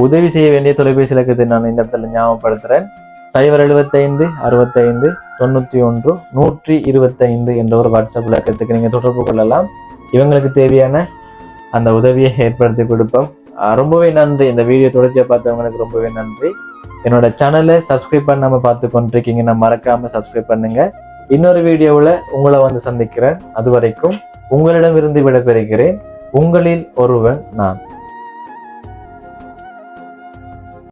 S1: உதவி செய்ய வேண்டிய தொலைபேசி இலக்கத்தை நான் இந்த இடத்துல ஞாபகப்படுத்துறேன். 075 65 91 125 என்ற ஒரு வாட்ஸ்அப் இலக்கத்துக்கு நீங்க தொடர்பு கொள்ளலாம். இவங்களுக்கு தேவையான அந்த உதவியை ஏற்படுத்தி கொடுப்போம். ரொம்பவே நன்றி. இந்த வீடியோ தொடர்ச்சியா பார்த்தவங்களுக்கு ரொம்பவே நன்றி. என்னோட சேனலை சப்ஸ்கிரைப் பண்ணாம பார்த்து கொண்டிருக்கீங்கன்னா மறக்காம சப்ஸ்கிரைப் பண்ணுங்க. இன்னொரு வீடியோவில் உங்களை வந்து சந்திக்கிறேன். அது வரைக்கும் உங்களிடமிருந்து விடைபெறுகிறேன். உங்களில் ஒருவன் நான்.